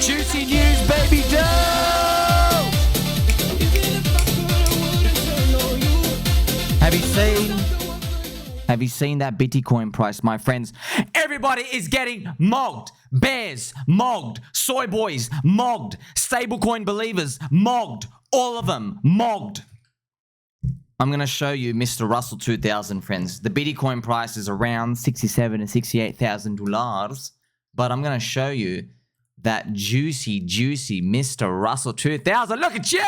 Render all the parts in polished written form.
Juicy news, baby dough! Have you seen that BitCone price, my friends? Everybody is getting mogged. Bears, mogged. Soyboys, mogged. Stablecoin believers, mogged. All of them, mogged. I'm going to show you Mr. Russell 2000, friends. The BitCone price is around $67,000 to $68,000. But I'm going to show you that juicy Mr. Russell 2000. Look at you!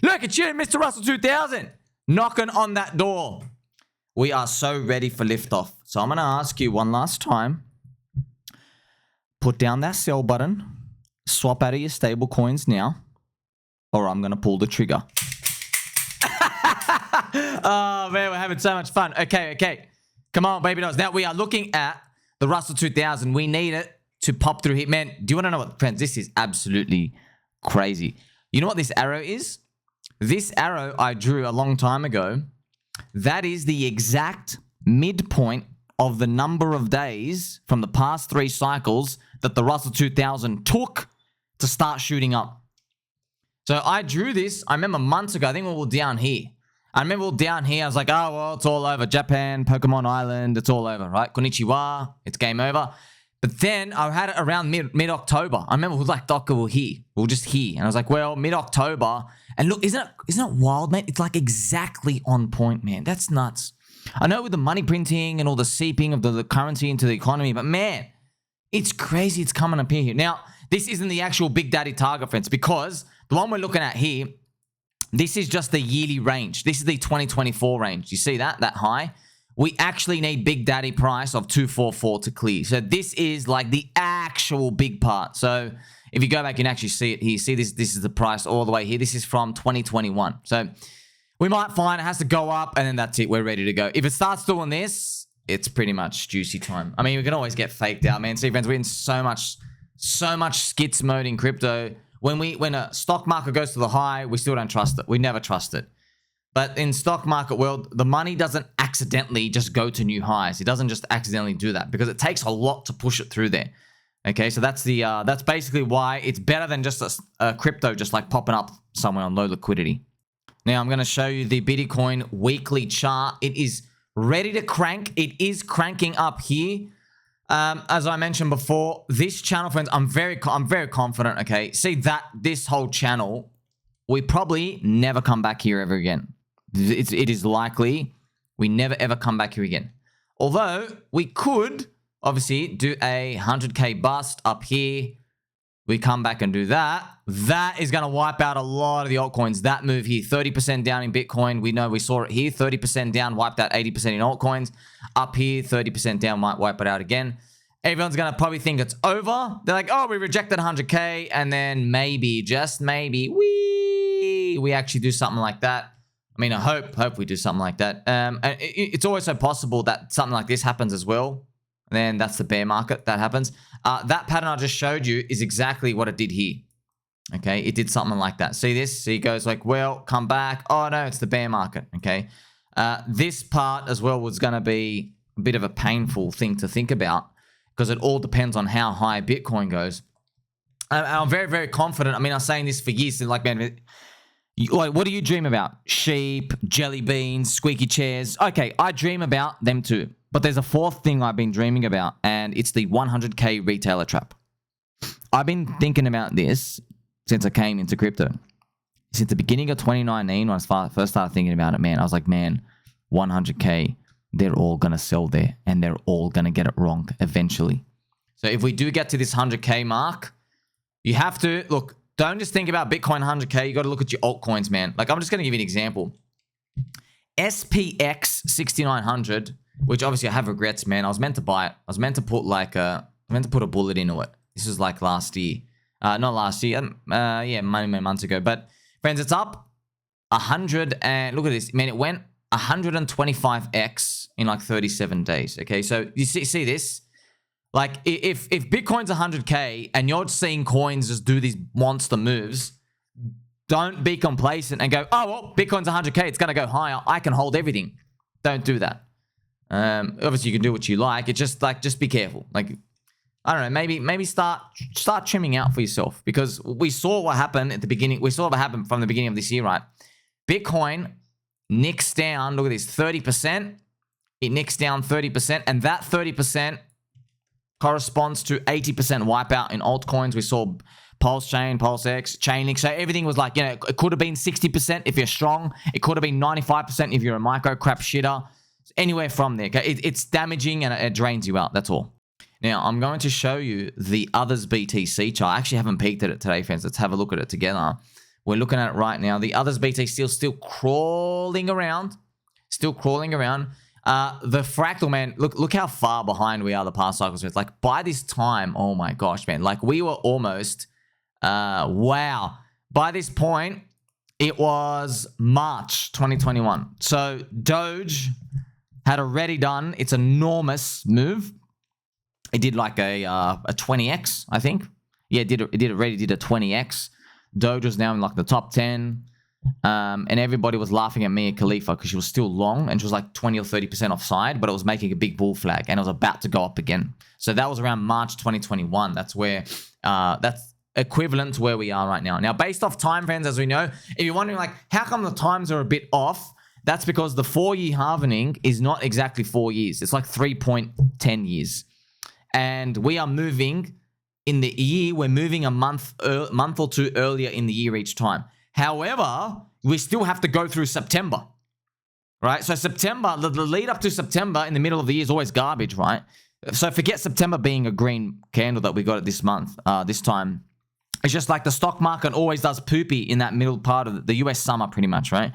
Look at you, Mr. Russell 2000. Knocking on that door. We are so ready for liftoff. So I'm going to ask you one last time. Put down that sell button. Swap out of your stable coins now. Or I'm going to pull the trigger. Oh, man, we're having so much fun. Okay. Come on, baby dolls. Now we are looking at the Russell 2000. We need it to pop through here. Man, do you want to know what, friends? This is absolutely crazy. You know what this arrow is? This arrow I drew a long time ago. That is the exact midpoint of the number of days from the past 3 cycles that the Russell 2000 took to start shooting up. So I drew this, I remember months ago, I think we were down here. I was like, oh, well, it's all over. Japan, Pokemon Island, it's all over, right? Konnichiwa, it's game over. But then I had it around mid-October. I remember it was like, Docker, we're here. We're just here. And I was like, well, mid-October. And look, isn't it wild, man? It's like exactly on point, man. That's nuts. I know with the money printing and all the seeping of the currency into the economy, but man, it's crazy. It's coming up here. Now, this isn't the actual Big Daddy target, friends, because the one we're looking at here, this is just the yearly range. This is the 2024 range. You see that high? We actually need Big Daddy price of 244 to clear. So this is like the actual big part. So if you go back and actually see it here, see this is the price all the way here. This is from 2021. So we might find it has to go up and then that's it. We're ready to go. If it starts doing this, it's pretty much juicy time. I mean, we can always get faked out, man. See, friends, we're in so much skits mode in crypto. When a stock market goes to the high, we still don't trust it. We never trust it. But in stock market world, the money doesn't accidentally just go to new highs. It doesn't just accidentally do that because it takes a lot to push it through there. Okay, so that's basically why it's better than just a crypto just like popping up somewhere on low liquidity. Now I'm going to show you the BitCone weekly chart. It is ready to crank. It is cranking up here. As I mentioned before, this channel, friends, I'm very confident. Okay, see that this whole channel, we probably never come back here ever again. It is likely we never ever come back here again. Although we could obviously do a 100K bust up here. We come back and do that. That is going to wipe out a lot of the altcoins. That move here, 30% down in Bitcoin. We know we saw it here. 30% down, wiped out 80% in altcoins. Up here, 30% down, might wipe it out again. Everyone's going to probably think it's over. They're like, oh, we rejected 100K. And then maybe, just maybe, we actually do something like that. I mean, I hope we do something like that. It's always so possible that something like this happens as well. And then that's the bear market that happens. That pattern I just showed you is exactly what it did here. Okay, it did something like that. See this? See, it goes like, well, come back. Oh, no, it's the bear market. Okay, this part as well was going to be a bit of a painful thing to think about because it all depends on how high Bitcoin goes. I'm very, very confident. I mean, I was saying this for years. Like, man, like, what do you dream about? Sheep, jelly beans, squeaky chairs. Okay, I dream about them too. But there's a fourth thing I've been dreaming about, and it's the 100K retailer trap. I've been thinking about this since I came into crypto. Since the beginning of 2019, when I first started thinking about it, man, I was like, man, 100K, they're all going to sell there, and they're all going to get it wrong eventually. So if we do get to this 100K mark, you have to, look, don't just think about Bitcoin 100K. You got to look at your altcoins, man. Like, I'm just going to give you an example. SPX 6900, which obviously I have regrets, man. I was meant to buy it. I was meant to put a bullet into it. This was like last year. Not last year. Yeah, many months ago. But friends, it's up 100 and look at this. Man, it went 125x in like 37 days. Okay, so you see this? Like if Bitcoin's 100K and you're seeing coins just do these monster moves, don't be complacent and go, oh, well, Bitcoin's 100K. It's going to go higher. I can hold everything. Don't do that. Obviously, you can do what you like. It's just like, just be careful. Like, I don't know, maybe start trimming out for yourself, because we saw what happened at the beginning. We saw what happened from the beginning of this year, right? Bitcoin nicks down, look at this, 30%. It nicks down 30%, and that 30% corresponds to 80% wipeout in altcoins. We saw PulseChain, PulseX, Chainlink. So everything was like, you know, it could have been 60% if you're strong. It could have been 95% if you're a micro crap shitter. Anywhere from there, okay? It's damaging and it drains you out, that's all. Now, I'm going to show you the others BTC chart. I actually haven't peeked at it today, friends. Let's have a look at it together. We're looking at it right now. The others BTC still crawling around. Still crawling around. The fractal, man, look how far behind we are the past cycles. It's like by this time, oh my gosh, man, like we were almost, wow. By this point, it was March 2021. So Doge had already done its enormous move. It did like a 20x, I think. Yeah, it already did a 20x. Doge was now in like the top 10. And everybody was laughing at Mia Khalifa because she was still long and she was like 20 or 30% offside, but it was making a big bull flag and it was about to go up again. So that was around March 2021. That's where, that's equivalent to where we are right now. Now, based off time, friends, as we know, if you're wondering like, how come the times are a bit off? That's because the 4-year halvening is not exactly 4 years. It's like 3.10 years. And we are moving in the year, we're moving a month or two earlier in the year each time. However, we still have to go through September, right? So September, the lead up to September in the middle of the year is always garbage, right? So forget September being a green candle that we got it this month, this time. It's just like the stock market always does poopy in that middle part of the US summer pretty much, right?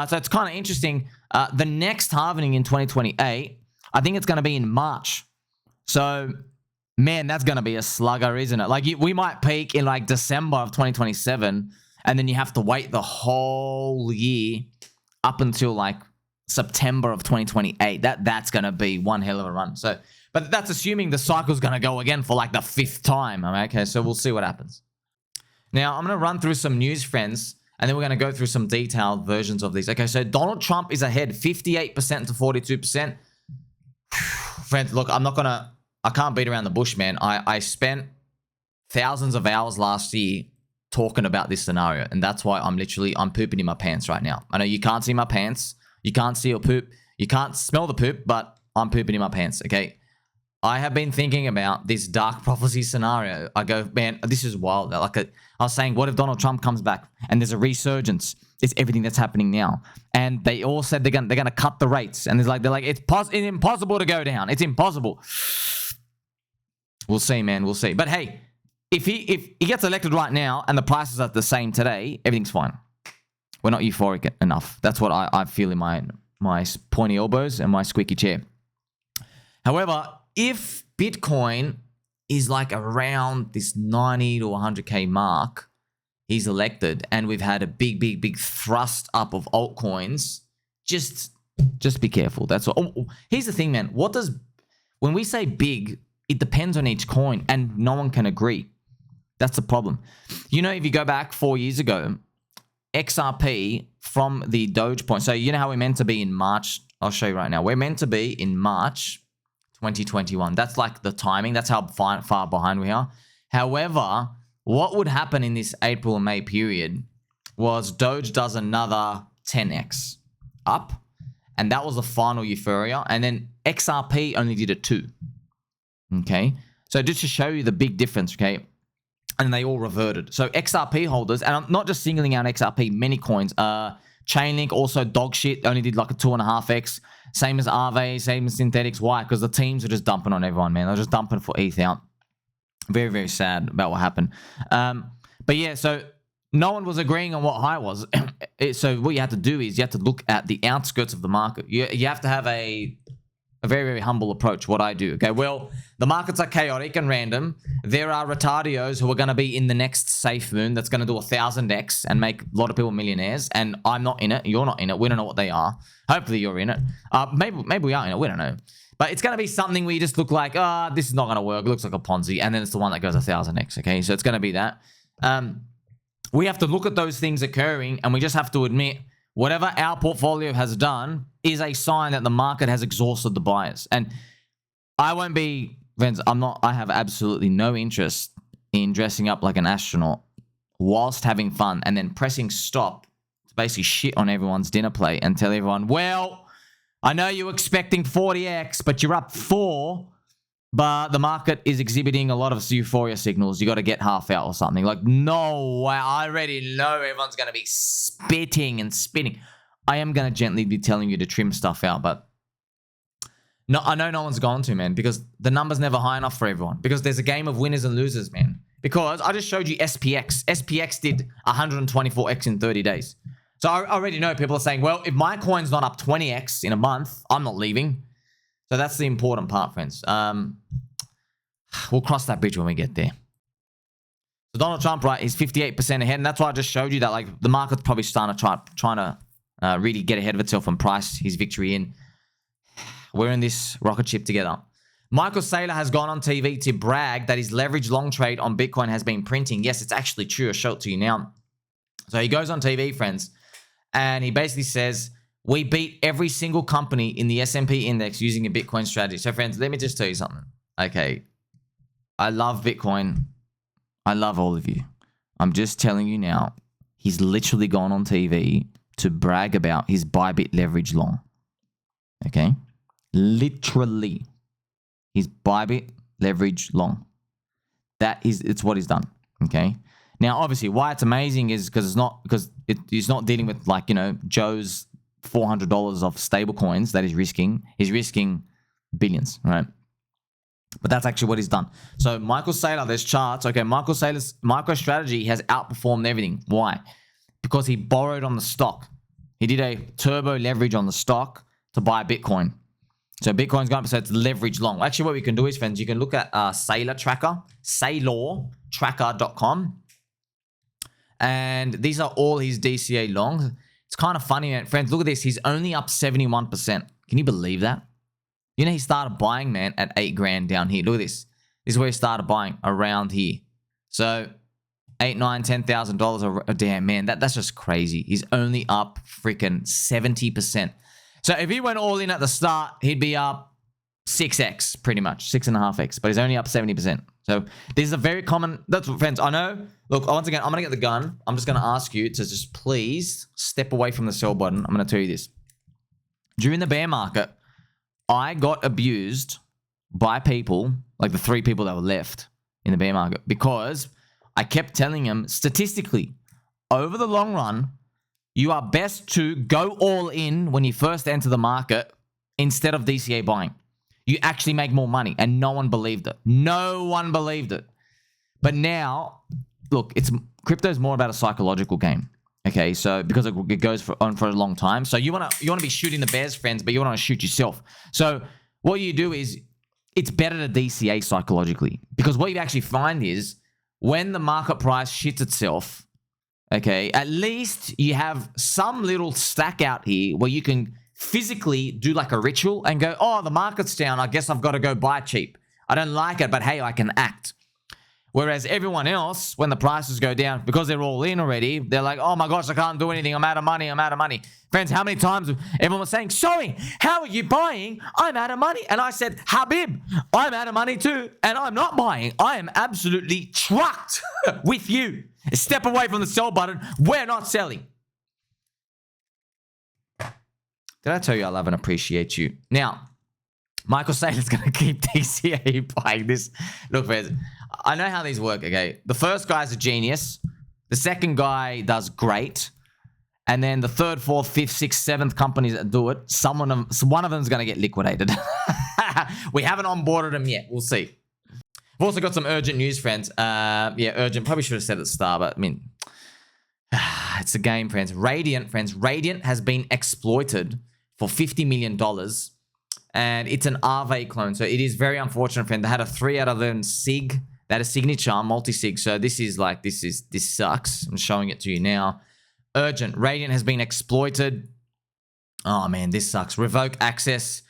So it's kind of interesting. The next halvening in 2028, I think it's going to be in March. So, man, that's going to be a slugger, isn't it? Like, we might peak in, like, December of 2027, and then you have to wait the whole year up until, like, September of 2028. That's going to be one hell of a run. So, but that's assuming the cycle's going to go again for, like, the 5th time. Okay, so we'll see what happens. Now, I'm going to run through some news, friends, and then we're going to go through some detailed versions of these. Okay, so Donald Trump is ahead 58% to 42%. Friends, look, I can't beat around the bush, man. I spent thousands of hours last year talking about this scenario, and that's why I'm pooping in my pants right now. I know you can't see my pants. You can't see your poop. You can't smell the poop, but I'm pooping in my pants, okay? I have been thinking about this dark prophecy scenario. I go, man, this is wild. Like I was saying, what if Donald Trump comes back and there's a resurgence? It's everything that's happening now. And they all said they're gonna cut the rates. And they're like, it's impossible to go down. It's impossible. We'll see, man. We'll see. But hey, if he gets elected right now and the prices are the same today, everything's fine. We're not euphoric enough. That's what I feel in my pointy elbows and my squeaky chair. However, if Bitcoin is like around this 90 to 100K mark, he's elected, and we've had a big thrust up of altcoins, just be careful. That's all. Oh, here's the thing, man. When we say big, it depends on each coin, and no one can agree. That's the problem. You know, if you go back 4 years ago, XRP from the Doge point. So you know how we're meant to be in March? I'll show you right now. We're meant to be in March 2021. That's like the timing. That's how far behind we are. However, what would happen in this April and May period was Doge does another 10x up, and that was the final euphoria. And then XRP only did a 2. Okay, so just to show you the big difference, okay, and they all reverted. So XRP holders, and I'm not just singling out XRP, many coins. Chainlink also dog shit, only did like a 2.5x. Same as Aave, same as Synthetics. Why? Because the teams are just dumping on everyone, man. They're just dumping for ETH out. Very, very sad about what happened. But yeah, so no one was agreeing on what high was. So what you have to do is you have to look at the outskirts of the market. You have to have a very, very humble approach. What I do. Okay, well, the markets are chaotic and random. There are retardios who are going to be in the next safe moon that's going to do 1,000x and make a lot of people millionaires. And I'm not in it. You're not in it. We don't know what they are. Hopefully you're in it. Maybe we are in it. We don't know. But it's going to be something where you just look like, this is not going to work. It looks like a Ponzi. And then it's the one that goes 1,000x. Okay, so it's going to be that. We have to look at those things occurring, and we just have to admit whatever our portfolio has done is a sign that the market has exhausted the buyers. And I won't be friends, I have absolutely no interest in dressing up like an astronaut whilst having fun and then pressing stop to basically shit on everyone's dinner plate and tell everyone, well, I know you're expecting 40x, but you're up 4, but the market is exhibiting a lot of euphoria signals. You got to get half out or something. Like, no way. I already know everyone's going to be spitting and spinning. I am going to gently be telling you to trim stuff out, but no, I know no one's going to, man, because the number's never high enough for everyone. Because there's a game of winners and losers, man. Because I just showed you SPX. SPX did 124x in 30 days. So I already know people are saying, well, if my coin's not up 20x in a month, I'm not leaving. So that's the important part, friends. We'll cross that bridge when we get there. So Donald Trump, right, he's 58% ahead. And that's why I just showed you that, like, the market's probably starting to trying to really get ahead of itself and price his victory in. We're in this rocket ship together. Michael Saylor has gone on TV to brag that his leverage long trade on Bitcoin has been printing. Yes, it's actually true. I'll show it to you now. So he goes on TV, friends, and he basically says, we beat every single company in the S&P index using a Bitcoin strategy. So, friends, let me just tell you something. Okay, I love Bitcoin. I love all of you. I'm just telling you now, he's literally gone on TV to brag about his Bybit leverage long. Okay? Literally. His Bybit leverage long. It's what he's done. Okay? Now, obviously, why it's amazing is because he's not dealing with, like, you know, Joe's $400 of stable coins that he's risking. He's risking billions, right? But that's actually what he's done. So Michael Saylor, there's charts. Okay, Michael Saylor's MicroStrategy has outperformed everything. Why? Because he borrowed on the stock. He did a turbo leverage on the stock to buy Bitcoin. So Bitcoin's going up, so it's leverage long. Actually, what we can do is, friends, you can look at Saylor Tracker, SaylorTracker.com. And these are all his DCA longs. It's kind of funny, man. Friends, look at this. He's only up 71%. Can you believe that? You know, he started buying, man, at 8 grand down here. Look at this. This is where he started buying, around here. So $8,000, $9,000, $10,000. Oh, damn, man, that's just crazy. He's only up freaking 70%. So if he went all in at the start, he'd be up 6x, pretty much, 6.5x. But he's only up 70%. So this is a very common. That's what, friends, I know. Look, once again, I'm going to get the gun. I'm just going to ask you to just please step away from the sell button. I'm going to tell you this. During the bear market, I got abused by people, like the 3 people that were left in the bear market, because I kept telling them, statistically, over the long run, you are best to go all in when you first enter the market instead of DCA buying. You actually make more money, and no one believed it. No one believed it. But now, look, crypto is more about a psychological game. Okay, so because it goes on for a long time. So you want to be shooting the bears, friends, but you want to shoot yourself. So what you do is, it's better to DCA psychologically, because what you actually find is when the market price shits itself, okay, at least you have some little stack out here where you can physically do like a ritual and go, oh, the market's down, I guess I've got to go buy cheap. I don't like it, but hey, I can act. Whereas everyone else, when the prices go down, because they're all in already, they're like, oh my gosh, I can't do anything. I'm out of money. I'm out of money. Friends, how many times everyone was saying, sorry, how are you buying? I'm out of money. And I said, Habib, I'm out of money too. And I'm not buying. I am absolutely trucked with you. Step away from the sell button. We're not selling. Did I tell you I love and appreciate you? Now, Michael Saylor's going to keep DCA buying this. Look, friends, I know how these work, okay? The first guy's a genius. The second guy does great. And then the third, fourth, fifth, sixth, seventh companies that do it, one of them is going to get liquidated. We haven't onboarded them yet. We'll see. We've also got some urgent news, friends. Yeah, urgent. Probably should have said it at the start, but I mean, it's a game, friends. Radiant has been exploited for $50 million. And it's an RV clone. So it is very unfortunate, friend. They had a 3 out of 11 SIG. They had a signature multi-sig. So this sucks. I'm showing it to you now. Urgent. Radiant has been exploited. Oh man, this sucks. Revoke access.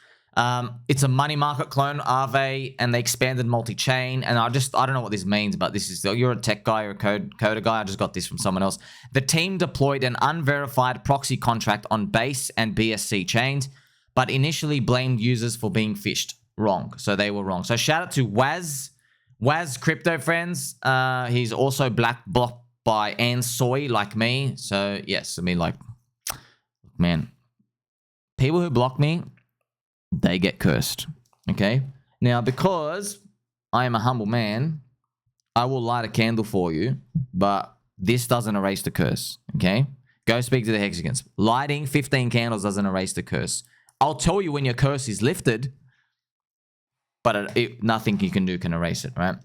It's a money market clone, RV, and they expanded multi-chain. And I don't know what this means, but this is, you're a tech guy or a coder guy. I just got this from someone else. The team deployed an unverified proxy contract on Base and BSC chains, but initially blamed users for being phished. wrong. So they were wrong. So shout out to Waz Crypto Friends. He's also blocked by Soy like me. So yes, I mean, like, man, people who block me, they get cursed. Okay. Now, because I am a humble man, I will light a candle for you, but this doesn't erase the curse. Okay. Go speak to the hexagons. Lighting 15 candles doesn't erase the curse. I'll tell you when your curse is lifted, but nothing you can do can erase it, right?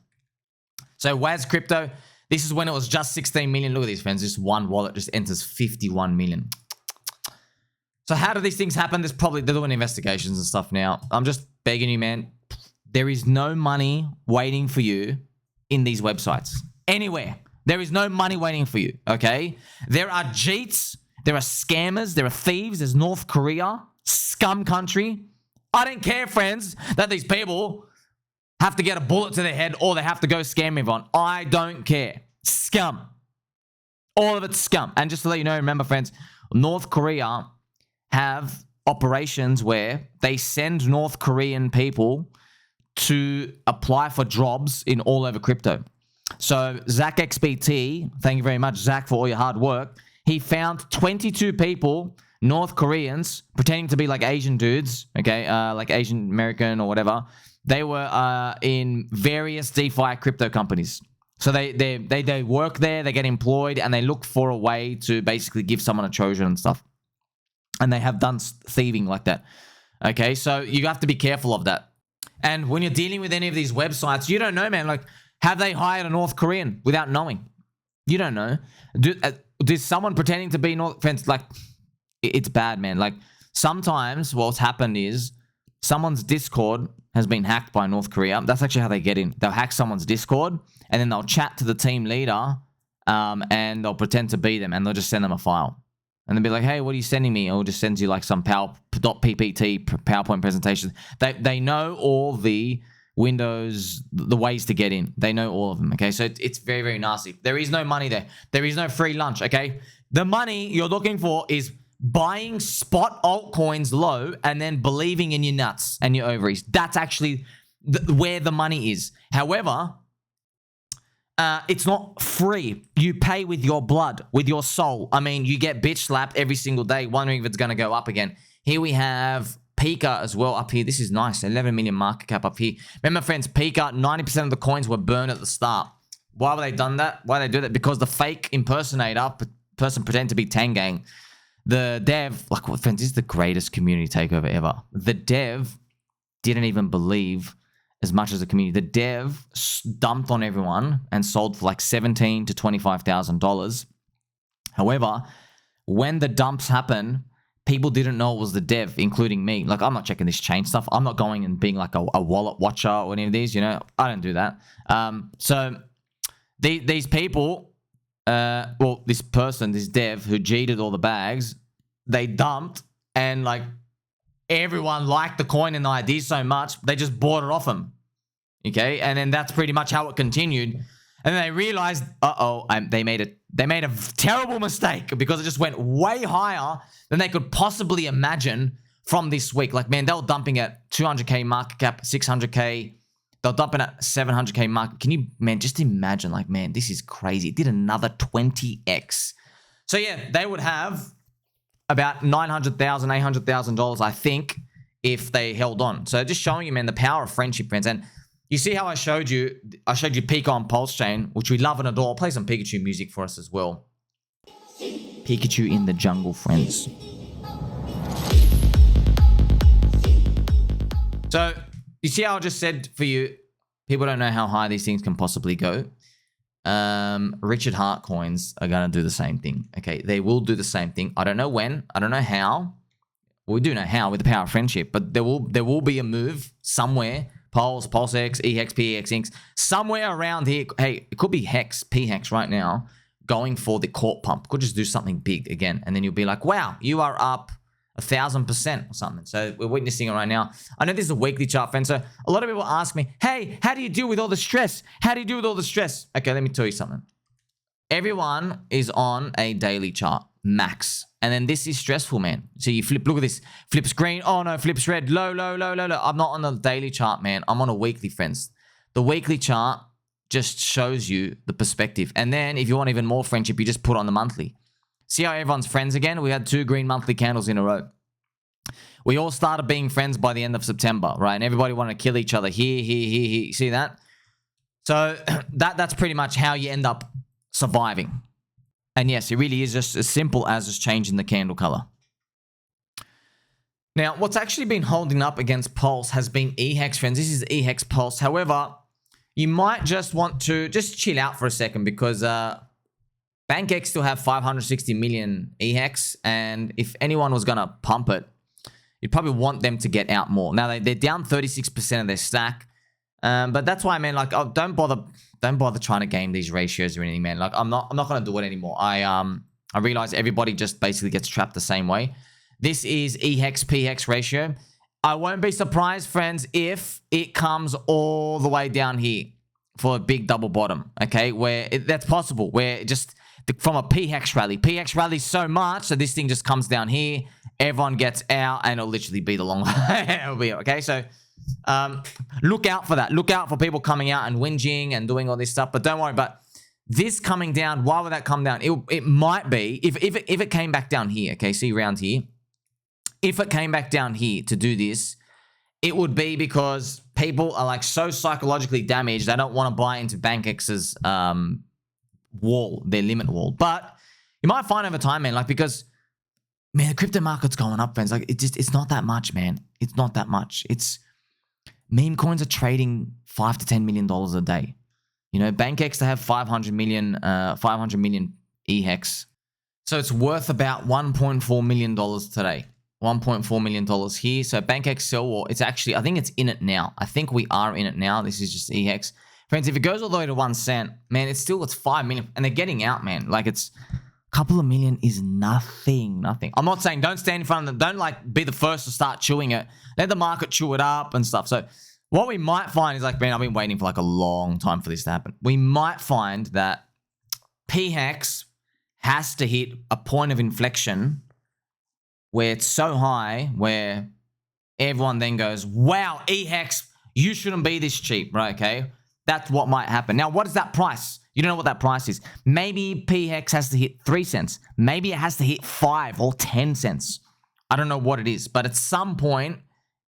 So Waz Crypto, this is when it was just 16 million. Look at these, friends. Just one wallet just enters 51 million. So how do these things happen? They're doing investigations and stuff now. I'm just begging you, man. There is no money waiting for you in these websites. Anywhere. There is no money waiting for you, okay? There are cheats. There are scammers. There are thieves. There's North Korea. Scum country. I don't care, friends, that these people have to get a bullet to their head or they have to go scam everyone. I don't care. Scum. All of it's scum. And just to let you know, remember, friends, North Korea have operations where they send North Korean people to apply for jobs in all over crypto. So Zach XBT, thank you very much, Zach, for all your hard work. He found 22 people, North Koreans, pretending to be like Asian dudes, okay, like Asian American or whatever. They were in various DeFi crypto companies. So they work there, they get employed, and they look for a way to basically give someone a Trojan and stuff. And they have done thieving like that. Okay, so you have to be careful of that. And when you're dealing with any of these websites, you don't know, man. Like, have they hired a North Korean without knowing? You don't know. Does someone pretending to be North... Friends, like, it's bad, man. Like, sometimes what's happened is someone's Discord has been hacked by North Korea. That's actually how they get in. They'll hack someone's Discord, and then they'll chat to the team leader, and they'll pretend to be them, and they'll just send them a file. And they'll be like, hey, what are you sending me? Or just sends you like some .ppt PowerPoint presentation. They know all the windows, the ways to get in. They know all of them, okay? So it's very, very nasty. There is no money there. There is no free lunch, okay? The money you're looking for is buying spot altcoins low and then believing in your nuts and your ovaries. That's actually where the money is. However, it's not free. You pay with your blood, with your soul. I mean, you get bitch slapped every single day, wondering if it's going to go up again. Here we have Pika as well up here. This is nice. 11 million market cap up here. Remember, friends, Pika, 90% of the coins were burned at the start. Why were they done that? Why they do that? Because the fake impersonator, person pretend to be Tangang. The dev, like, well, friends, this is the greatest community takeover ever. The dev didn't even believe as much as the community. The dev dumped on everyone and sold for like $17,000 to $25,000. However, when the dumps happen, people didn't know it was the dev, including me. Like, I'm not checking this chain stuff. I'm not going and being like a wallet watcher or any of these, you know. I don't do that. So these people, well, this person, this dev who cheated all the bags, they dumped, and like everyone liked the coin and the ID so much, they just bought it off him. Okay, and then that's pretty much how it continued. And then they realized, they made a terrible mistake because it just went way higher than they could possibly imagine from this week. Like, man, they were dumping at 200K market cap, 600K. They're dumping at 700K market. Can you, man, just imagine, like, man, this is crazy. It did another 20x. So yeah, they would have about $900,000, $800,000, I think, if they held on. So just showing you, man, the power of friendship, friends. And you see how I showed you Pika on PulseChain, which we love and adore. I'll play some Pikachu music for us as well. Pikachu in the jungle, friends. So you see how I just said for you, people don't know how high these things can possibly go. Richard Hart coins are going to do the same thing. Okay, they will do the same thing. I don't know when. I don't know how. We do know how with the power of friendship, but there will be a move somewhere. PulseX, eHEX, PEX Inc. Somewhere around here. Hey, it could be HEX, PHEX right now, going for the court pump. Could just do something big again. And then you'll be like, wow, you are up 1,000% or something. So we're witnessing it right now. I know this is a weekly chart, friends. So a lot of people ask me, hey, how do you deal with all the stress? How do you deal with all the stress? Okay, let me tell you something. Everyone is on a daily chart. max. And then this is stressful, man. So you flip, look at this. Flips green. Oh no, flips red. Low, low, low, low, low. I'm not on the daily chart, man. I'm on a weekly, friends. The weekly chart just shows you the perspective. And then if you want even more friendship, you just put on the monthly. See how everyone's friends again? We had 2 green monthly candles in a row. We all started being friends by the end of September, right? And everybody wanted to kill each other here, here, here, here. See that? So that's pretty much how you end up surviving. And yes, it really is just as simple as just changing the candle color. Now, what's actually been holding up against Pulse has been eHEX, friends. This is eHEX Pulse. However, you might just want to just chill out for a second because BankX still have 560 million eHEX. And if anyone was going to pump it, you'd probably want them to get out more. Now, they're down 36% of their stack. But that's why, man, like, oh, don't bother trying to game these ratios or anything, man. Like, I'm not going to do it anymore. I realize everybody just basically gets trapped the same way. This is eHEX PHEX ratio. I won't be surprised, friends, if it comes all the way down here for a big double bottom, okay? Where that's possible, where it just from a PHEX rally. PHEX rallies so much that this thing just comes down here, everyone gets out, and it'll literally be the long it'll be okay. So look out for that. Look out for people coming out and whinging and doing all this stuff. But don't worry. But this coming down, why would that come down? It might be if it came back down here. Okay, see around here. If it came back down here to do this, it would be because people are like so psychologically damaged they don't want to buy into BankX's wall, their limit wall. But you might find over time, man, like because man, the crypto market's going up, friends. Like it's not that much, man. It's not that much. It's meme coins are trading $5 to $10 million a day. You know, BankX, they have 500 million eHEX. So it's worth about $1.4 million today. $1.4 million here. So BankX sell war, it's actually, I think it's in it now. I think we are in it now. This is just eHEX. Friends, if it goes all the way to 1 cent, man, it's 5 million. And they're getting out, man. Like it's a couple of million is nothing. I'm not saying don't stand in front of them. Don't like be the first to start chewing it. Let the market chew it up and stuff. So what we might find is like, man, I've been waiting for like a long time for this to happen. We might find that PHEX has to hit a point of inflection where it's so high where everyone then goes, wow, eHEX, you shouldn't be this cheap, right? Okay, that's what might happen. Now, what is that price? You don't know what that price is. Maybe PHEX has to hit 3 cents. Maybe it has to hit 5 or 10 cents. I don't know what it is, but at some point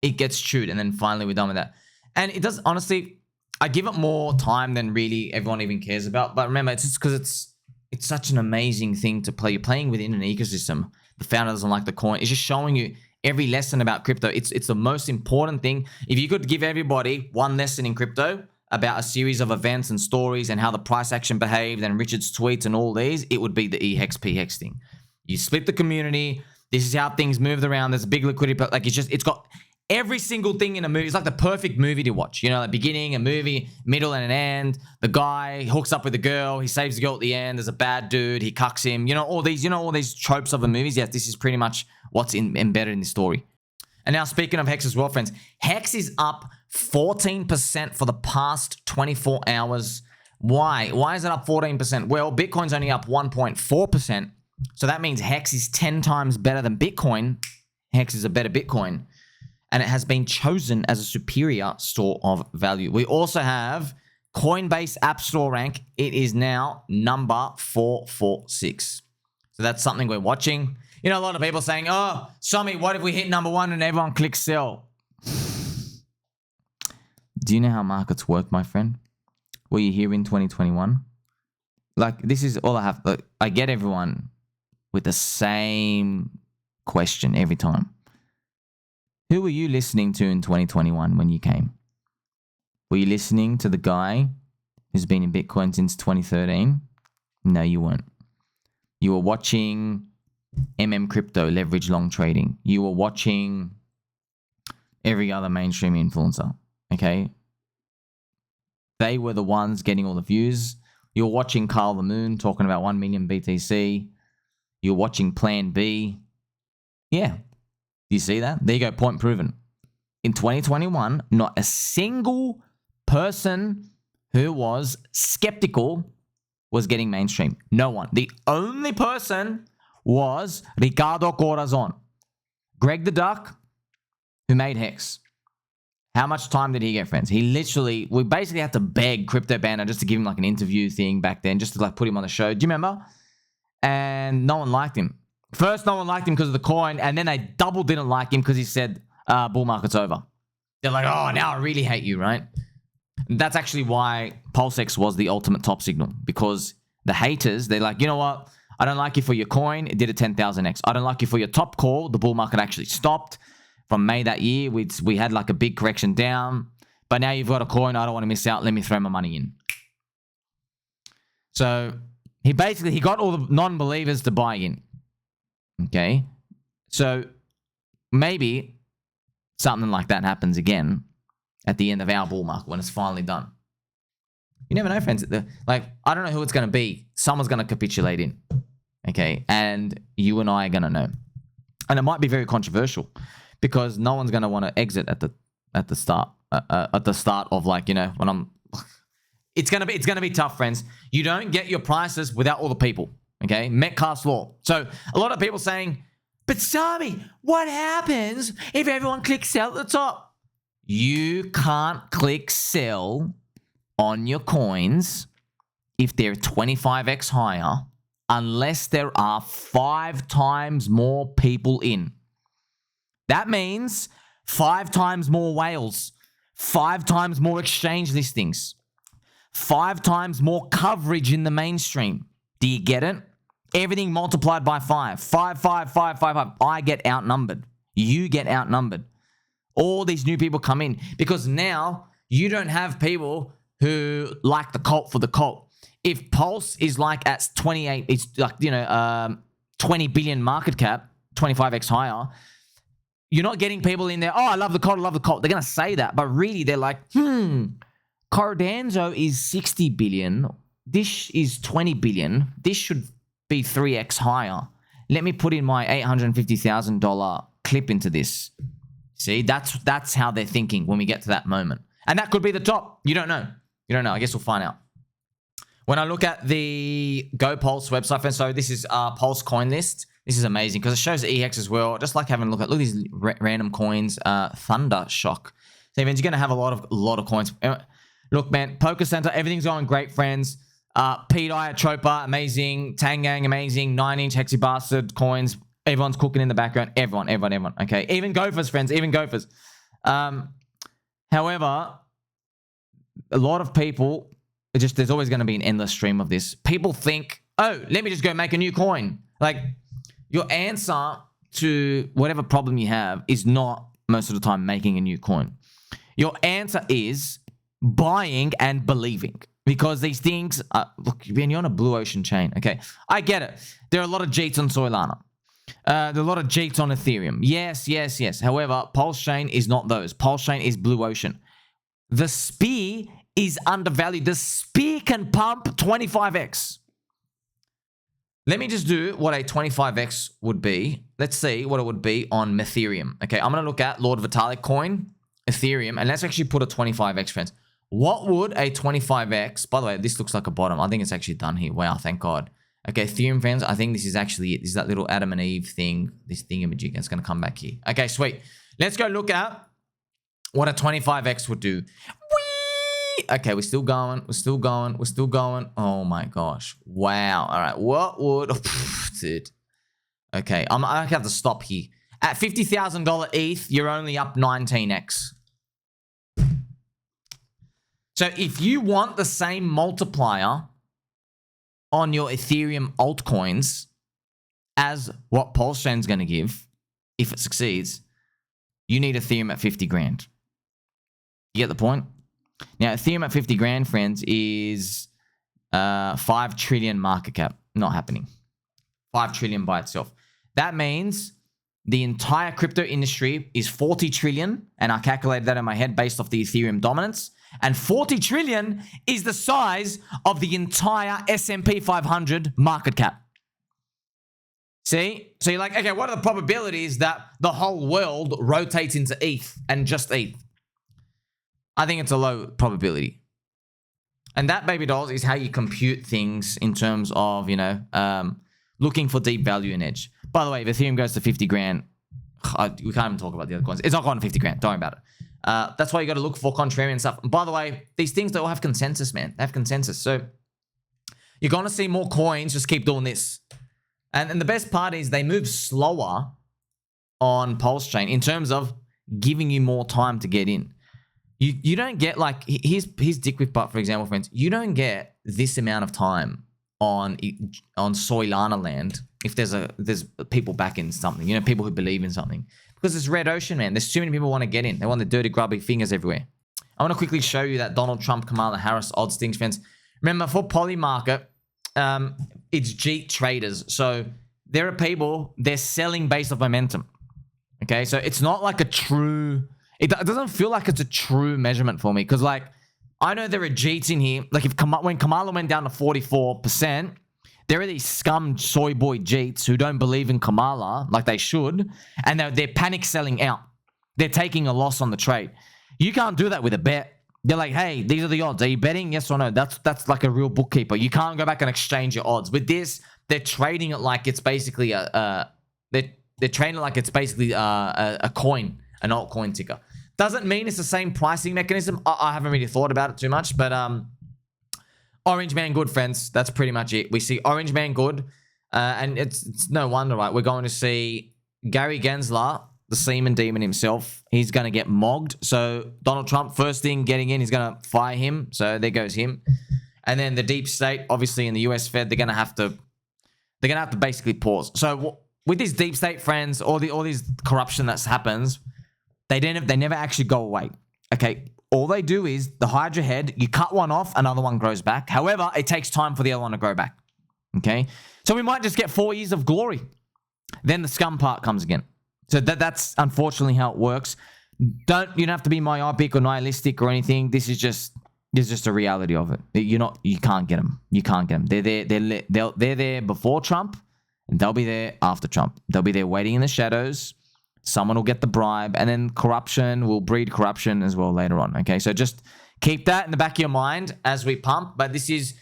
it gets chewed and then finally we're done with that. And it does, honestly, I give it more time than really everyone even cares about. But remember, it's just because it's such an amazing thing to play. You're playing within an ecosystem. The founder doesn't like the coin. It's just showing you every lesson about crypto. It's the most important thing. If you could give everybody one lesson in crypto about a series of events and stories and how the price action behaved and Richard's tweets and all these, it would be the eHEX PHEX thing. You split the community. This is how things moved around. There's a big liquidity, but like it's got every single thing in a movie. It's like the perfect movie to watch. You know, like beginning, a movie, middle, and an end. The guy hooks up with the girl. He saves the girl at the end. There's a bad dude. He cucks him. You know, all these tropes of the movies. Yes, this is pretty much what's embedded in the story. And now speaking of HEX as well, friends, HEX is up 14% for the past 24 hours. Why? Why is it up 14%? Well, Bitcoin's only up 1.4%. So that means HEX is 10 times better than Bitcoin. HEX is a better Bitcoin. And it has been chosen as a superior store of value. We also have Coinbase App Store rank. It is now number 446. So that's something we're watching. You know, a lot of people saying, oh, Sommi, what if we hit number 1 and everyone clicks sell? Do you know how markets work, my friend? Were you here in 2021? Like, this is all I have. Like, I get everyone with the same question every time. Who were you listening to in 2021 when you came? Were you listening to the guy who's been in Bitcoin since 2013? No, you weren't. You were watching Crypto, Leverage Long Trading. You were watching every other mainstream influencer, okay? They were the ones getting all the views. You were watching Carl the Moon talking about 1 million BTC. You were watching Plan B. Yeah. Do you see that? There you go, point proven. In 2021, not a single person who was skeptical was getting mainstream. No one. The only person was Ricardo Corazon. Greg the Duck, who made HEX. How much time did he get, friends? He literally, we basically had to beg Crypto Banner just to give him like an interview thing back then, just to like put him on the show. Do you remember? And no one liked him. First, no one liked him because of the coin, and then they double didn't like him because he said, bull market's over. They're like, oh, now I really hate you, right? And that's actually why PulseX was the ultimate top signal, because the haters, they're like, you know what? I don't like you for your coin. It did a 10,000x. I don't like you for your top call. The bull market actually stopped. From May that year, we had like a big correction down. But now you've got a coin. I don't want to miss out. Let me throw my money in. So he got all the non-believers to buy in. Okay. So maybe something like that happens again at the end of our bull market when it's finally done. You never know, friends. Like, I don't know who it's going to be. Someone's going to capitulate in. Okay. And you and I are going to know. And it might be very controversial. Because no one's gonna want to exit at the start of, like, you know, when I'm. It's gonna be tough, friends. You don't get your prices without all the people. Okay, Metcalfe's law. So a lot of people saying, but Sommi, what happens if everyone clicks sell at the top? You can't click sell on your coins if they're 25x higher unless there are 5 times more people in. That means 5 times more whales, 5 times more exchange listings, 5 times more coverage in the mainstream. Do you get it? Everything multiplied by 5. 5, 5, 5, 5, 5. I get outnumbered. You get outnumbered. All these new people come in because now you don't have people who like the cult for the cult. If Pulse is like at 28, it's like, you know, 20 billion market cap, 25x higher, you're not getting people in there, oh, I love the cult, I love the cult. They're going to say that, but really they're like, Cardanzo is 60 billion. This is 20 billion. This should be 3x higher. Let me put in my $850,000 clip into this. See, that's how they're thinking when we get to that moment. And that could be the top. You don't know. You don't know. I guess we'll find out. When I look at the GoPulse website, and so this is Pulse coin list. This is amazing because it shows the eHEX as well. Just like having a look at these random coins. Thunder Shock. So means you're gonna have a lot of coins. Look, man, Poker Center, everything's going great, friends. Pete at Tropa, amazing. Tangang, amazing. 9-inch Hexy Bastard coins. Everyone's cooking in the background. Everyone. Okay, even Gophers, friends. Even Gophers. However, a lot of people, there's always going to be an endless stream of this. People think, oh, let me just go make a new coin. Like, your answer to whatever problem you have is not most of the time making a new coin. Your answer is buying and believing. Because these things, look, you're on a blue ocean chain, okay? I get it. There are a lot of JEETs on Solana. There are a lot of JEETs on Ethereum. Yes. However, PulseChain is not those. PulseChain is blue ocean. The Spear is undervalued. The Spear can pump 25x. Let me just do what a 25x would be. Let's see what it would be on Ethereum. Okay, I'm going to look at Lord Vitalik coin, Ethereum, and let's actually put a 25x, friends. What would a 25x... By the way, this looks like a bottom. I think it's actually done here. Wow, thank God. Okay, Ethereum, friends, I think this is actually it. This is that little Adam and Eve thing. This thingamajig. It's going to come back here. Okay, sweet. Let's go look at what a 25x would do. Whee! Okay, we're still going. Oh my gosh. Wow. All right. What would... dude. Okay, I have to stop here. At $50,000 ETH, you're only up 19x. So if you want the same multiplier on your Ethereum altcoins as what PulseChain's going to give, if it succeeds, you need Ethereum at 50 grand. You get the point? Now, Ethereum at 50 grand, friends, is 5 trillion market cap. Not happening. 5 trillion by itself. That means the entire crypto industry is 40 trillion, and I calculated that in my head based off the Ethereum dominance. And 40 trillion is the size of the entire S&P 500 market cap. See? So you're like, okay, what are the probabilities that the whole world rotates into ETH and just ETH? I think it's a low probability. And that, baby dolls, is how you compute things in terms of, you know, looking for deep value in edge. By the way, if Ethereum goes to 50 grand, we can't even talk about the other coins. It's not going to 50 grand. Don't worry about it. That's why you got to look for contrarian stuff. And by the way, these things, they all have consensus, man. They have consensus. So you're going to see more coins just keep doing this. And the best part is they move slower on PulseChain in terms of giving you more time to get in. You don't get like, here's DickWifButt, for example, friends. You don't get this amount of time on Solana land if there's people backing something, you know, people who believe in something. Because it's red ocean, man. There's too many people want to get in. They want the dirty, grubby fingers everywhere. I want to quickly show you that Donald Trump, Kamala Harris odds things, friends. Remember, for Polymarket, it's Jeet traders. So there are people, they're selling based off momentum. Okay, so it's not like a true... It doesn't feel like it's a true measurement for me. Because, like, I know there are Jeets in here. Like, when Kamala went down to 44%, there are these scum soy boy Jeets who don't believe in Kamala like they should. And they're panic selling out. They're taking a loss on the trade. You can't do that with a bet. They're like, hey, these are the odds. Are you betting? Yes or no? That's like a real bookkeeper. You can't go back and exchange your odds. With this, they're trading it like it's basically they're trading it like it's basically a coin, an altcoin ticker. Doesn't mean it's the same pricing mechanism. I haven't really thought about it too much, but Orange Man Good, friends. That's pretty much it. We see Orange Man Good, and it's no wonder, right? We're going to see Gary Gensler, the semen demon himself. He's going to get mogged. So Donald Trump, first thing getting in, he's going to fire him. So there goes him. And then the deep state, obviously in the US Fed, they're going to have to basically pause. So with these deep state friends, all these corruption that happens, they never actually go away. Okay, all they do is the Hydra head, you cut one off, another one grows back. However, it takes time for the other one to grow back. Okay, so we might just get 4 years of glory. Then the scum part comes again. So that's unfortunately how it works. You don't have to be myopic or nihilistic or anything. This is just a reality of it. You can't get them. You can't get them. They're there before Trump, and they'll be there after Trump. They'll be there waiting in the shadows. Someone will get the bribe, and then corruption will breed corruption as well later on. Okay, so just keep that in the back of your mind as we pump. But this is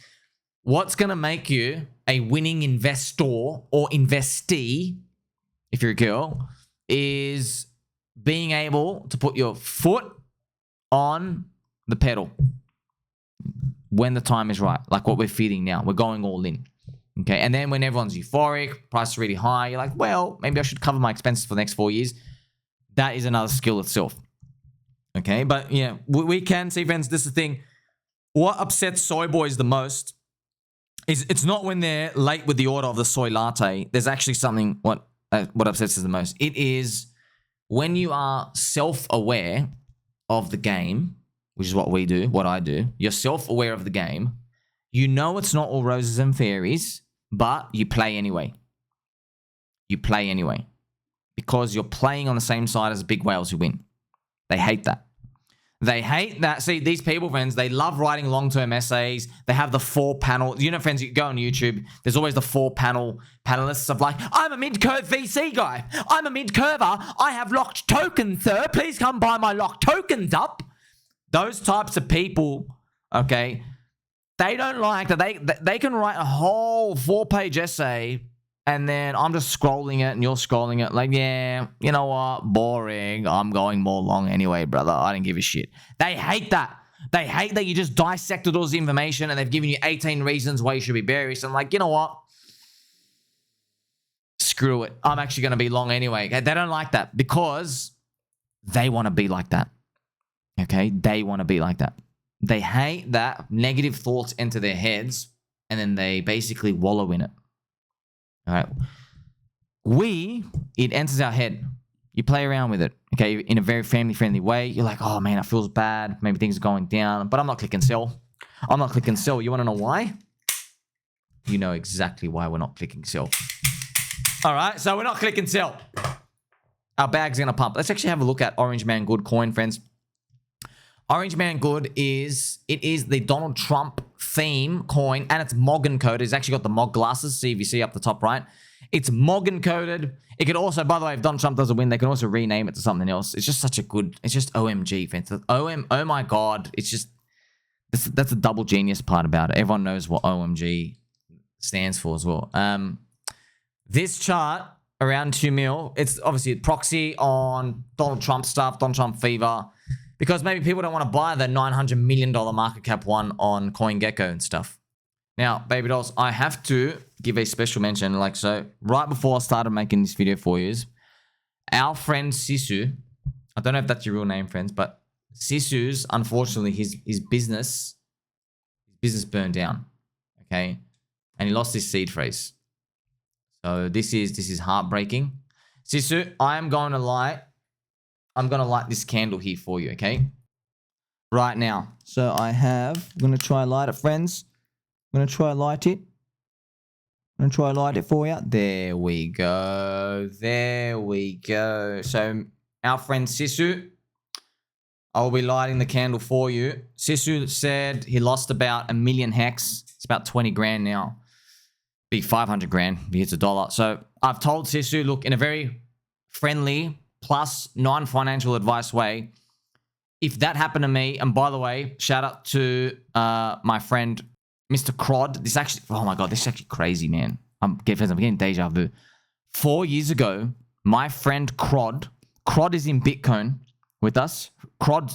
what's going to make you a winning investor or investee, if you're a girl, is being able to put your foot on the pedal when the time is right, like what we're feeding now. We're going all in. Okay, and then when everyone's euphoric, price is really high, you're like, well, maybe I should cover my expenses for the next 4 years. That is another skill itself. Okay, but yeah, we can see, friends, this is the thing. What upsets soy boys the most is it's not when they're late with the order of the soy latte. There's actually something what upsets us the most. It is when you are self-aware of the game, which is what we do, what I do. You're self-aware of the game. You know it's not all roses and fairies, but you play anyway. You play anyway. Because you're playing on the same side as big whales who win. They hate that. They hate that. See, these people, friends, they love writing long-term essays. They have the 4-panel. You know, friends, you go on YouTube, there's always the 4-panel panelists of like, I'm a mid-curve VC guy. I'm a mid-curver. I have locked tokens, sir. Please come buy my locked tokens up. Those types of people, okay, they don't like that. They can write a whole 4-page essay, and then I'm just scrolling it, and you're scrolling it. Like, yeah, you know what? Boring. I'm going more long anyway, brother. I don't give a shit. They hate that. They hate that you just dissected all this information, and they've given you 18 reasons why you should be bearish. I'm like, you know what? Screw it. I'm actually going to be long anyway. Okay? They don't like that because they want to be like that. Okay? They want to be like that. They hate that negative thoughts enter their heads, and then they basically wallow in it. All right. It enters our head. You play around with it, okay, in a very family-friendly way. You're like, oh, man, it feels bad. Maybe things are going down, but I'm not clicking sell. I'm not clicking sell. You want to know why? You know exactly why we're not clicking sell. All right, so we're not clicking sell. Our bag's going to pump. Let's actually have a look at Orange Man Good coin, friends. Orange Man Good is the Donald Trump theme coin, and it's Moggen coded. It's actually got the Mog glasses. See if you see up the top right. It's Moggen coded. It could also, by the way, if Donald Trump doesn't win, they can also rename it to something else. It's just such a good. It's just OMG, friends. Oh my God. It's just that's a double genius part about it. Everyone knows what OMG stands for as well. This chart around 2 mil, it's obviously a proxy on Donald Trump stuff, Donald Trump fever, because maybe people don't want to buy the $900 million market cap one on CoinGecko and stuff. Now, baby dolls, I have to give a special mention, like so, right before I started making this video for you, our friend Sisu, I don't know if that's your real name, friends, but Sisu's, unfortunately, his business burned down, okay? And he lost his seed phrase. So this is heartbreaking. Sisu, I'm gonna light this candle here for you, okay? Right now. So I'm gonna try light it, friends. I'm gonna try light it. I'm gonna try light it for you. There we go. There we go. So our friend Sisu, I'll be lighting the candle for you. Sisu said he lost about 1 million hex. It's about 20 grand now. Be 500 grand if he hits $1. So I've told Sisu, look, in a very friendly plus non-financial advice way, if that happened to me, and by the way, shout out to my friend Mr. Crod. This actually, oh my god, this is actually crazy, man. I'm getting deja vu. 4 years ago, my friend Crod is in BitCone with us. Crod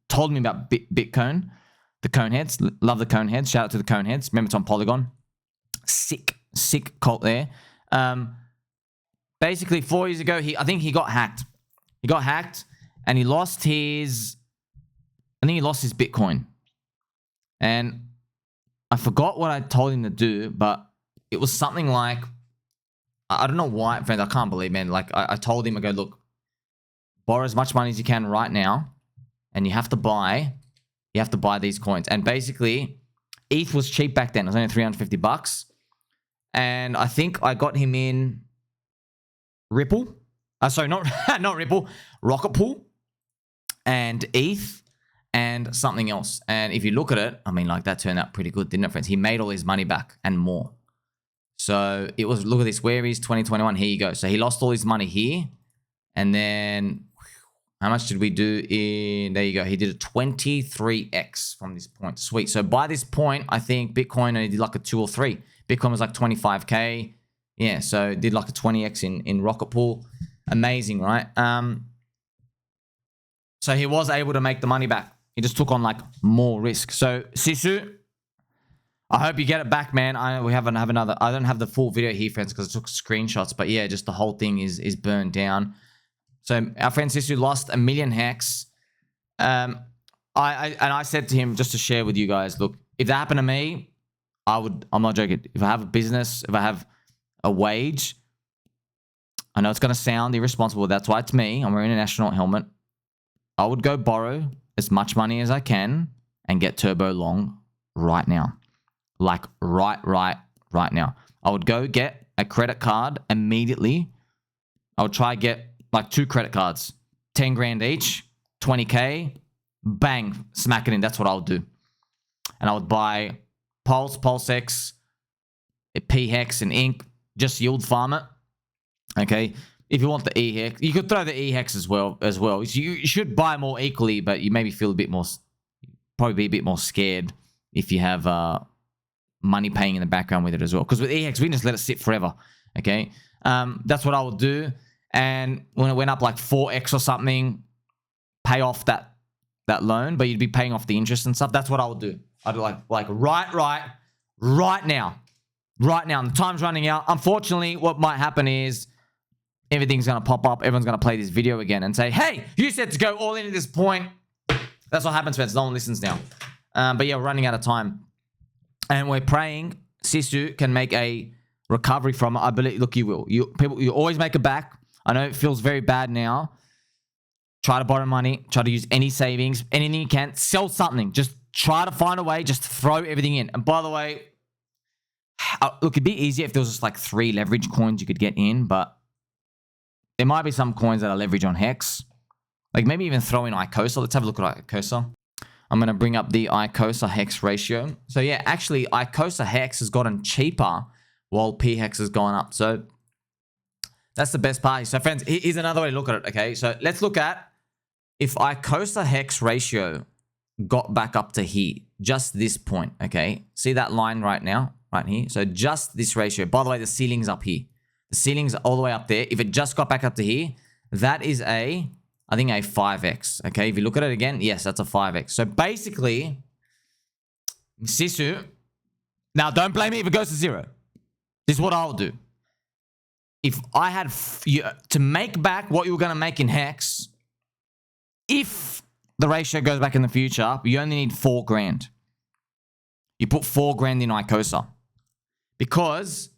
told me about BitCone, the cone heads. Love the cone heads. Shout out to the cone heads. Remember, it's on Polygon. Sick cult there. Basically 4 years ago, I think he got hacked. He got hacked and he lost his Bitcoin. And I forgot what I told him to do, but it was something like, I don't know why, friends, I can't believe, man. Like I told him, I go, look, borrow as much money as you can right now, and you have to buy these coins. And basically, ETH was cheap back then. It was only $350. And I think I got him in Ripple. Sorry, not Ripple, Rocket Pool and ETH and something else. And if you look at it, I mean, like that turned out pretty good, didn't it, friends? He made all his money back and more. So it was, look at this, where is 2021? Here you go. So he lost all his money here. And then how much did we do in, there you go. He did a 23x from this point. Sweet. So by this point, I think Bitcoin only did like a 2 or 3. Bitcoin was like 25K. Yeah, so did like a 20x in Rocket Pool. Amazing, right? So he was able to make the money back. He just took on like more risk. So Sisu, I hope you get it back, man. I don't have the full video here, friends, because I took screenshots. But yeah, just the whole thing is burned down. So our friend Sisu lost 1 million hex. I said to him, just to share with you guys, look, if that happened to me, I'm not joking. If I have a business, if I have a wage, I know it's going to sound irresponsible. That's why it's me. I'm wearing an astronaut helmet. I would go borrow as much money as I can and get turbo long right now. Like right now. I would go get a credit card immediately. I would try get like 2 credit cards, 10 grand each, 20K, bang, smack it in. That's what I would do. And I would buy PulseX, eHEX, and Inc. Just yield farm it. Okay. If you want the eHEX, you could throw the eHEX as well. You should buy more equally, but you maybe feel a bit more, probably be a bit more scared if you have money paying in the background with it as well. Because with eHEX, we can just let it sit forever. Okay. That's what I would do. And when it went up like 4x or something, pay off that loan, but you'd be paying off the interest and stuff. That's what I would do. I'd be like right now. Right now. And the time's running out. Unfortunately, what might happen is everything's going to pop up. Everyone's going to play this video again and say, hey, you said to go all in at this point. That's what happens, friends. No one listens now. But yeah, we're running out of time. And we're praying Sisu can make a recovery from it. I believe, look, you will. You always make it back. I know it feels very bad now. Try to borrow money. Try to use any savings. Anything you can. Sell something. Just try to find a way. Just throw everything in. And by the way, look, it'd be easier if there was just like 3 leverage coins you could get in. But there might be some coins that are leverage on HEX. Like maybe even throw in Icosa. Let's have a look at Icosa. I'm going to bring up the Icosa HEX ratio. So yeah, actually Icosa HEX has gotten cheaper while PHEX has gone up. So that's the best part. So friends, here's another way to look at it. Okay, so let's look at if Icosa HEX ratio got back up to here, just this point. Okay, see that line right now, right here. So just this ratio. By the way, the ceiling's up here. The ceiling's all the way up there. If it just got back up to here, that is I think a 5x. Okay, if you look at it again, yes, that's a 5x. So basically, Sisu, now don't blame me if it goes to 0. This is what I'll do. If I had to make back what you were going to make in HEX, if the ratio goes back in the future, you only need 4 grand. You put 4 grand in Icosa. Because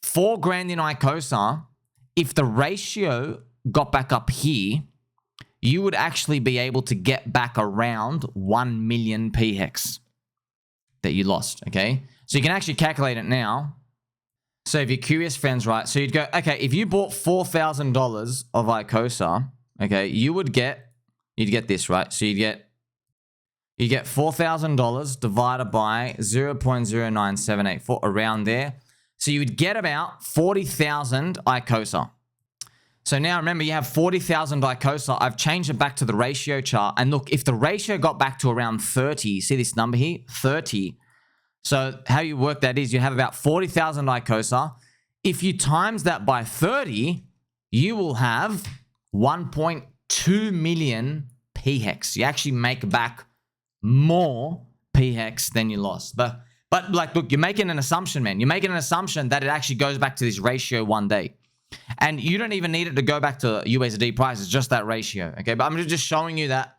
4 grand in Icosa, if the ratio got back up here, you would actually be able to get back around 1 million PHEX that you lost, okay? So you can actually calculate it now. So if you're curious, friends, right? So you'd go, okay, if you bought $4,000 of Icosa, okay, you'd get this, right? So you get $4,000 divided by 0.09784, around there. So you would get about 40,000 Icosa. So now remember, you have 40,000 Icosa. I've changed it back to the ratio chart. And look, if the ratio got back to around 30, see this number here? 30. So how you work that is you have about 40,000 Icosa. If you times that by 30, you will have 1.2 million PHEX. You actually make back more PHEX than you lost. But like, look, you're making an assumption, man. You're making an assumption that it actually goes back to this ratio one day. And you don't even need it to go back to USD price. It's just that ratio, okay? But I'm just showing you that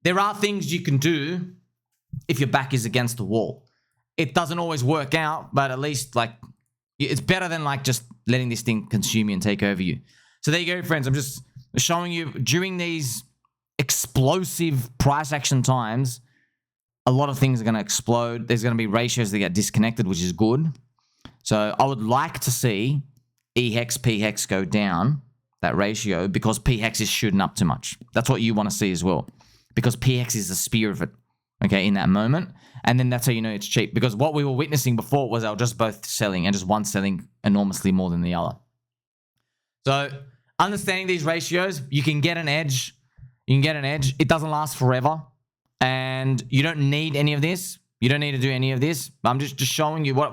there are things you can do if your back is against the wall. It doesn't always work out, but at least, like, it's better than, like, just letting this thing consume you and take over you. So there you go, friends. I'm just showing you during these explosive price action times, a lot of things are going to explode. There's going to be ratios that get disconnected, which is good. So I would like to see eHEX, PHEX go down, that ratio, because PHEX is shooting up too much. That's what you want to see as well, because PHEX is the spear of it, okay, in that moment. And then that's how you know it's cheap, because what we were witnessing before was they were just both selling, and just one selling enormously more than the other. So understanding these ratios, you can get an edge. You can get an edge. It doesn't last forever, and you don't need any of this. You don't need to do any of this. I'm just showing you I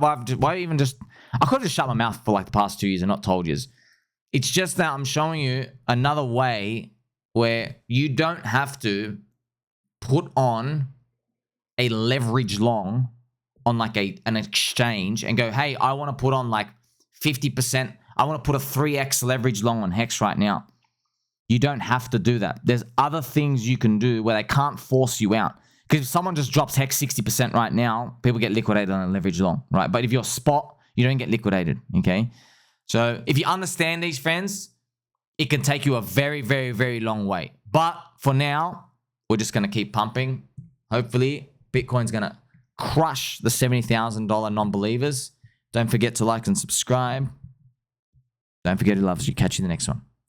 could have just shut my mouth for like the past 2 years and not told you. It's just that I'm showing you another way where you don't have to put on a leverage long on like an exchange and go, hey, I want to put on like 50%. I want to put a 3x leverage long on HEX right now. You don't have to do that. There's other things you can do where they can't force you out. Because if someone just drops HEX 60% right now, people get liquidated on a leverage long, right? But if you're spot, you don't get liquidated, okay? So if you understand these, friends, it can take you a very, very, very long way. But for now, we're just going to keep pumping. Hopefully, Bitcoin's going to crush the $70,000 non-believers. Don't forget to like and subscribe. Don't forget who loves you. Catch you in the next one.